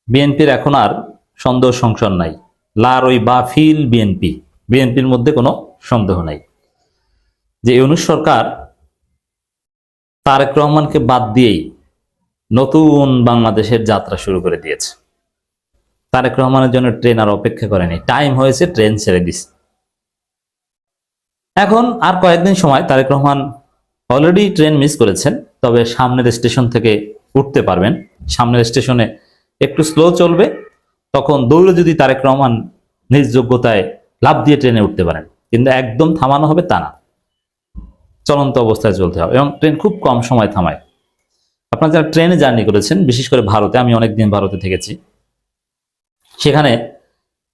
বিএনপির এখন আর সন্দেহ সংশয় নাই। লা রইবা ফিল বিএনপি, বিএনপির মধ্যে কোনো সন্দেহ নাই যে ইউনূস সরকার তারেক রহমানকে বাদ দিয়েই নতুন বাংলাদেশের যাত্রা শুরু করে দিয়েছে। তারেক রহমানের জন্য ট্রেন আর অপেক্ষা করেনি, টাইম হয়েছে, ট্রেন ছেড়ে দিছে। এখন আর কয়েকদিন সময়, Tarique Rahman already train miss করেছেন, তবে সামনের স্টেশন থেকে উঠতে পারবেন। সামনের স্টেশনে একটু স্লো চলবে, তখন দৌড়ে যদি তারেক রহমান নিজ যোগ্যতায় লাফ দিয়ে ট্রেনে উঠতে পারেন, কিন্তু একদম থামানো হবে তা না, চলন্ত অবস্থায় চলতে হবে এবং ট্রেন খুব কম সময় থামায়। আপনারা যারা ট্রেনে জার্নি করেছেন, বিশেষ করে ভারতে, আমি অনেকদিন ভারতে থেকেছি, সেখানে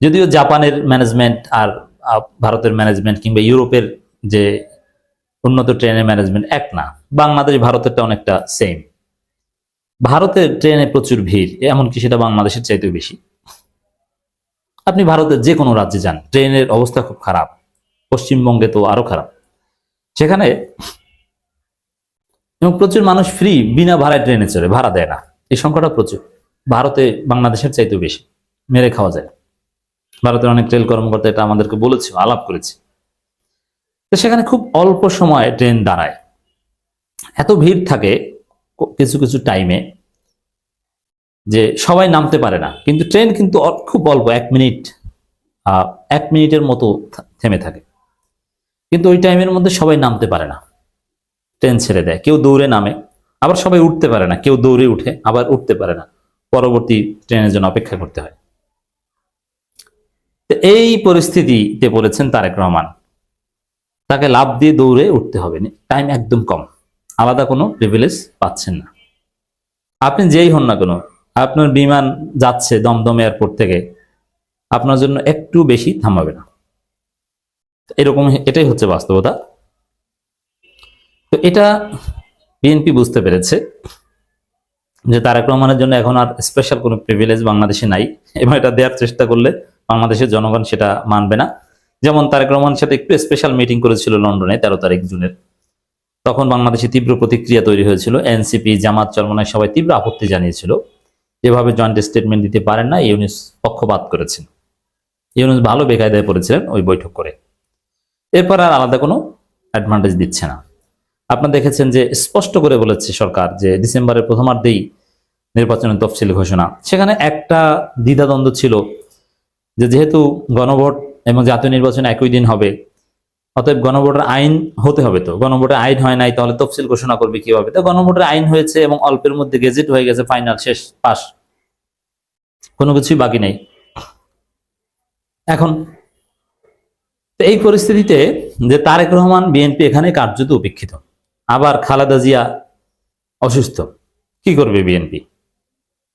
যদিও জাপানের ম্যানেজমেন্ট আর ভারতের ম্যানেজমেন্ট কিংবা ইউরোপের যে উন্নত ট্রেনের ম্যানেজমেন্ট এক না, বাংলাদেশ ভারতেরটা অনেকটা সেম। ভারতের ট্রেনে প্রচুর ভিড়, এমনকি সেটা বাংলাদেশের চাইতেও বেশি। আপনি ভারতের যে কোনো রাজ্যে যান, ট্রেনের অবস্থা খুব খারাপ, পশ্চিমবঙ্গে তো আরো খারাপ। সেখানে এবং প্রচুর মানুষ ফ্রি বিনা ভাড়ায় ট্রেনে চড়ে, ভাড়া দেয় না, এই সংখ্যাটা প্রচুর। ভারতে বাংলাদেশের চাইতেও বেশি, মেরে খাওয়া যায়। ভারতের অনেক রেল কর্মকর্তা এটা আমাদেরকে বলেছে, আলাপ করেছে। তো সেখানে খুব অল্প সময় ট্রেন দাঁড়ায়, এত ভিড় থাকে কিছু কিছু টাইমে যে সবাই নামতে পারে না, কিন্তু ট্রেন কিন্তু খুব অল্প, 1 মিনিটের মতো থেমে থাকে, কিন্তু ওই টাইমের মধ্যে সবাই নামতে পারে না, ট্রেন ছেড়ে দেয়। কেউ দৌড়ে নামে, আবার সবাই উঠতে পারে না, কেউ দৌড়ে উঠে আবার উঠতে পারে না, পরবর্তী ট্রেনের জন্য অপেক্ষা করতে হয়। এই পরিস্থিতিতে পড়েছেন তারেক রহমান, তাকে লাফ দিয়ে দৌড়ে উঠতে হবে, টাইম একদম কম, আলাদা কোনো প্রিভিলেজ পাচ্ছেন না। আপনি যেই হন না কেন, আপনার বিমান যাচ্ছে দমদম এয়ারপোর্ট থেকে, আপনার জন্য একটু বেশি থামাবে না, এরকম, এটাই হচ্ছে বাস্তবতা। তো এটা বিএনপি বুঝতে পেরেছে যে তারেক রহমানের জন্য এখন আর স্পেশাল কোনো প্রিভিলেজ বাংলাদেশে নাই, এবং এটা দেওয়ার চেষ্টা করলে বাংলাদেশের জনগণ সেটা মানবে না। যেমন তারেক রহমানের সাথে একটু স্পেশাল মিটিং করেছিল লন্ডনে 13 তারিখ জুনের, তখন বাংলাদেশে তীব্র প্রতিক্রিয়া তৈরি হয়েছিল। এনসিপি, জামাত, চরমনাই সবাই তীব্র আপত্তি জানিয়েছিল, যেভাবে জয়েন্ট স্টেটমেন্ট দিতে পারেন না, ইউনূস পক্ষপাত করেছেন। ইউনূস ভালো বেকায়দায় পড়েছিলেন ওই বৈঠক করে, এরপর আর আলাদা কোনো অ্যাডভান্টেজ দিচ্ছে না। আপনারা দেখেছেন যে স্পষ্ট করে বলেছে সরকার যে ডিসেম্বরের প্রথমার্ধেই নির্বাচনের তফসিল ঘোষণা। সেখানে একটা দ্বিধাদ্বন্দ্ব ছিল যে যেহেতু গণভোট এবং জাতীয় নির্বাচন একই দিন হবে, অতএব গণভোটের আইন হতে হবে। তো গণভোটের আইন হয় নাই, তাহলে তফসিল ঘোষণা করবে কিভাবে? তো গণভোটের আইন হয়েছে এবং অল্পের মধ্যে গেজেট হয়ে গেছে, ফাইনাল, শেষ, পাস, কোনো কিছুই বাকি নেই। এখন এই পরিস্থিতিতে যে তারেক রহমান, বিএনপি এখানে কার্যত উপেক্ষিত, আবার খালেদা জিয়া অসুস্থ, কি করবে বিএনপি?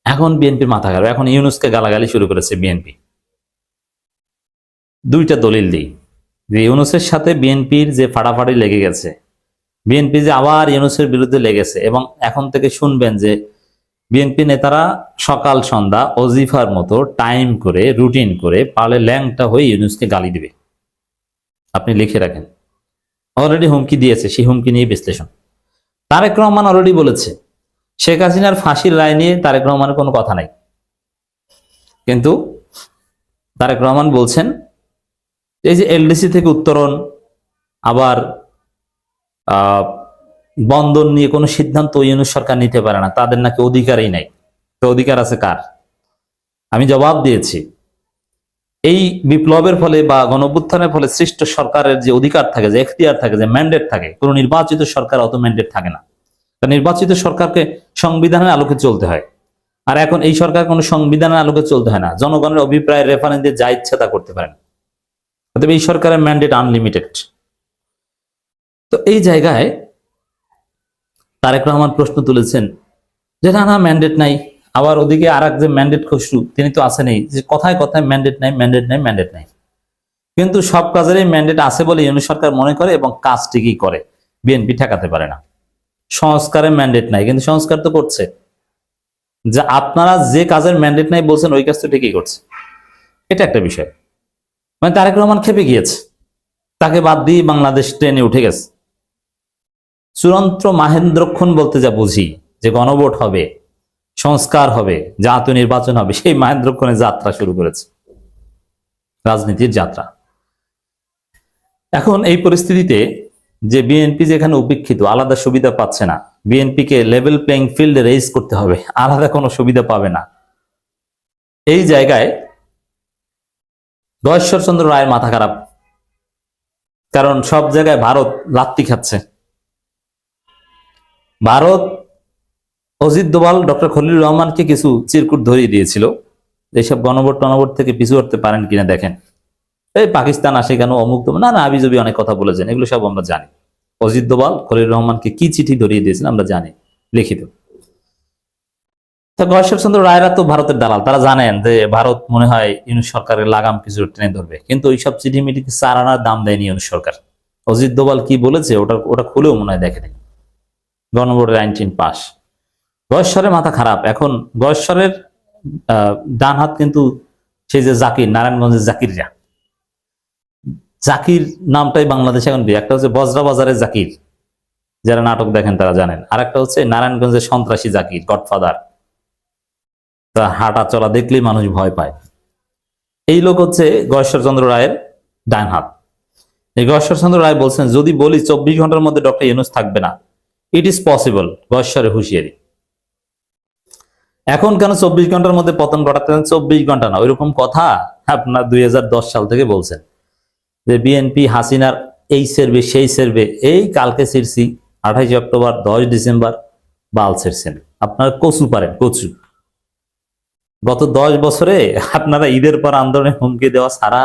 এখন বিএনপির মাথা খারাপ, এখন ইউনূসকে গালাগালি শুরু করেছে বিএনপি। দুইটা দলিল দিই যে ইউনূসের সাথে বিএনপির যে ফাড়াফাড়ি লেগে গেছে, বিএনপি যে আবার ইউনূসের বিরুদ্ধে লেগেছে, এবং এখন থেকে শুনবেন যে বিএনপি নেতারা সকাল সন্ধ্যা অজিফার মতো টাইম করে, রুটিন করে, পালে ল্যাংটা হয়ে ইউনূসকে গালি দিবে। আপনি লিখে রাখেন, অলরেডি হুমকি দিয়েছে, সেই হুমকি নিয়ে বিশ্লেষণ। তারেক রহমান অলরেডি বলেছে শেখ হাসিনার ফাঁসির রায় নিয়ে তারেক রহমানের কোনো কথা নাই, কিন্তু তারেক রহমান বলছেন এই যে এলডিসি থেকে উত্তরণ, আবার বন্দর নিয়ে কোনো সিদ্ধান্ত ইউনূস সরকার নিতে পারে না, তাদের নাকি অধিকারই নাই। তো অধিকার আছে কার? আমি জবাব দিয়েছি, এই বিপ্লবের ফলে বা গণঅভ্যুত্থানের ফলে সৃষ্ট সরকারের যে অধিকার থাকে, যে এখতিয়ার থাকে, যে ম্যান্ডেট থাকে, কোনো নির্বাচিত সরকার অত ম্যান্ডেট থাকে না। নির্বাচিত সরকারকে সংবিধানের আলোকে চলতে হয়, আর এখন এই সরকার কোনো সংবিধানের আলোকে চলতে হয় না, জনগণের অভিপ্রায় রেফারেন্স দিয়ে যা ইচ্ছা তা করতে পারেন। অতএব এই সরকারের ম্যান্ডেট আনলিমিটেড। তো এই জায়গায় তারেক রহমান প্রশ্ন তুলেছেন যে না না, ম্যান্ডেট নাই। আবার ওদিকে আর এক যে ম্যান্ডেট খসরু, তিনি তো আসেনই, যে কথায় কথায় ম্যান্ডেট নাই, ম্যান্ডেট নাই, ম্যান্ডেট নাই। কিন্তু সব কাজেরই ম্যান্ডেট আছে বলে ইউনূস সরকার মনে করে এবং কাজ ঠিকই করে, বিএনপি ঠেকাতে পারে না। সংস্কারের ম্যান্ডেট নাই, কিন্তু সংস্কার তো করছে। যে আপনারা যে কাজের ম্যান্ডেট নাই বলছেন, ওই কাজ তো ঠিকই করছে। এটা একটা বিষয়। মানে তারেক রহমান খেপে গিয়েছে, তাকে বাদ দিয়ে বাংলাদেশ ট্রেনে উঠে গেছে। চূড়ান্ত মাহেন্দ্রক্ষণ বলতে যা বুঝি, যে গণভোট হবে, সংস্কার হবে, জাতীয় নির্বাচন হবে, সেই মহেন্দ্রক্ষণে যাত্রা শুরু করেছে, রাজনীতির যাত্রা। এখন এই পরিস্থিতিতে যে বিএনপি যেখানে উপেক্ষিত, আলাদা সুবিধা পাচ্ছে না, বিএনপিকে লেভেল প্লেইং ফিল্ডে রেইজ করতে হবে, আলাদা কোনো সুবিধা পাবে না, এই জায়গায় গয়েশ্বরচন্দ্র রায়ের মাথা খারাপ। কারণ সব জায়গায় ভারত লাত্তি খাচ্ছে। ভারত অজিত দোভাল ডক্টর খলিলুর রহমানকে কিছু চিরকুট ধরিয়ে দিয়েছিল, এইসব গণভোট টনভোট থেকে পিছু হতে পারেন কিনা দেখেন, এই পাকিস্তান আসে কেন, অমুক না না আবিজবি অনেক কথা বলেছেন, এগুলো সব আমরা জানি। অজিত দোভাল খলিলুর রহমানকে কি চিঠি ধরিয়ে দিয়েছিলেন আমরা জানি, লিখিত। তা গয়েশ্বরচন্দ্র রায়রা তো ভারতের দালাল, তারা জানেন যে ভারত মনে হয় ইউনুস সরকারের লাগাম কিছু টেনে ধরবে, কিন্তু ওইসব চিঠি মিটিকে 4 আনার দাম দেয়নি ইউনুস সরকার। অজিত দোভাল কি বলেছে ওটা খুলেও মনে হয় দেখেনি। গণভোটের আইন পাস, গয়েশ্বরের মাথা খারাপ। এখন গয়েশ্বরের ডান হাত কিন্তু সেই যে জাকির, নারায়ণগঞ্জের জাকিররা, জাকির নামটাই বাংলাদেশে এখন একটা হচ্ছে বজরা বাজারের জাকির, যারা নাটক দেখেন তারা জানেন, আর একটা হচ্ছে নারায়ণগঞ্জের সন্ত্রাসী জাকির, গডফাদার, তা হাঁটা চলা দেখলেই মানুষ ভয় পায়। এই লোক হচ্ছে গয়েশ্বরচন্দ্র রায়ের ডান হাত। এই গয়েশ্বরচন্দ্র রায় বলছেন, যদি বলি 24 ঘন্টার মধ্যে ডক্টর ইউনূস থাকবে না, ইট ইজ পসিবল। গয়েশ্বরের হুঁশিয়ারি। এখন কেন 24 ঘন্টার মধ্যে পতন ঘটাতে, 24 ঘন্টা না, ওইরকম কথা আপনার 2010 সাল থেকে বলছেন যে বিএনপি হাসিনার এই সেরবে সেই সেরবে, এই কালকে ছিড়ছি 28 অক্টোবর 10 ডিসেম্বর বাল ছেড়ছেন। আপনারা কচু পারেন, কচু। গত 10 বছরে আপনারা ঈদের পর আন্দোলনে হুমকি দেওয়া ছাড়া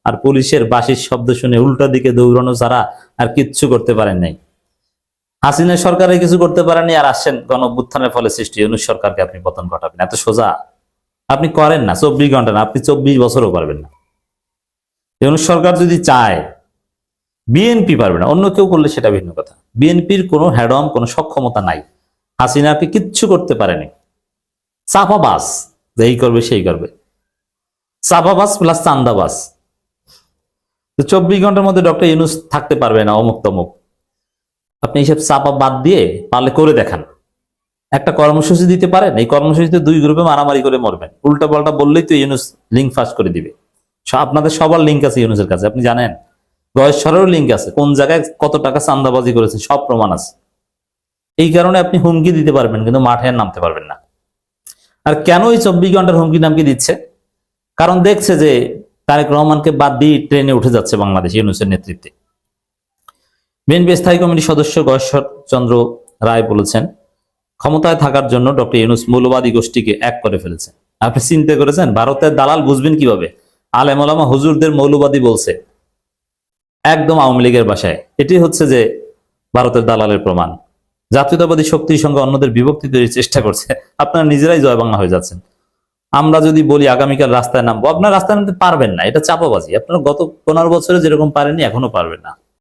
আর পুলিশের বাঁশির শব্দ শুনে উল্টা দিকে দৌড়ানো ছাড়া আর কিচ্ছু করতে পারেন নাই। হাসিনা সরকারে কিছু করতে পারেনি, আর আসছেন গণ-অভ্যুত্থানের ফলে সৃষ্টি ইউনূস সরকারকে আপনি পতন ঘটাবেন। এত সোজা আপনি করেন না। 24 ঘন্টা না, আপনি 24 বছরও পারবেন না। ইউনূস সরকার যদি চায়, বিএনপি পারবে না, অন্য কেউ করলে সেটা ভিন্ন কথা। বিএনপির কোনো হ্যাডম, কোনো সক্ষমতা নাই, হাসিনাকে কিচ্ছু করতে পারেনি। চাপাবাস, এই করবে সেই করবে, চাপাবাস প্লাস চান্দাবাস। 24 ঘন্টার মধ্যে ডক্টর ইউনূস থাকতে পারবে না, অমুক তমুক। আপনি এইসব চাপা বাদ দিয়ে পারলে করে দেখান, একটা কর্মসূচি দিতে পারেন। এই কর্মসূচিতে 2 গ্রুপে মারামারি করে মরবেন, উল্টা পাল্টা বললেই তো ইউনূস লিঙ্ক ফাঁস করে দিবে। আপনাদের সবার লিঙ্ক আছে ইউনূসের কাছে, আপনি জানেন। গয়েশ্বরেরও লিঙ্ক আছে, কোন জায়গায় কত টাকা চান্দাবাজি করেছে সব প্রমাণ আছে। এই কারণে আপনি হুমকি দিতে পারবেন, কিন্তু মাঠে আর নামতে পারবেন না। আর কেন এই 24 ঘন্টার হুমকি নামকি দিচ্ছে? কারণ দেখছে যে তারেক রহমানকে বাদ দিয়ে ট্রেনে উঠে যাচ্ছে বাংলাদেশ ইউনূসের নেতৃত্বে। বিএনপি স্থায়ী কমিটির সদস্য গয়েশ্বরচন্দ্র রায় বলেছেন, ক্ষমতায় থাকার জন্য ডক্টর ইউনূস মৌলবাদী গোষ্ঠীকে এক করে ফেলেছেন। আপনি চিন্তা করেছেন ভারতের দালাল বুঝবেন কিভাবে? আলেম ওলামা হুজুরদের মৌলবাদী বলছে, একদম আওয়ামী লীগের ভাষায়। এটি হচ্ছে যে ভারতের দালালের প্রমাণ। জাতীয়তাবাদী শক্তির সঙ্গে অন্যদের বিভক্তি তৈরির চেষ্টা করছে। আপনারা নিজেরাই জয় বাংলা হয়ে যাচ্ছেন। আমরা যদি বলি আগামীকাল রাস্তায় নামবো, আপনারা রাস্তায় নামতে পারবেন না, এটা চাপাবাজি। আপনারা গত 15 বছরে যেরকম পারেননি, এখনো পারবেন না।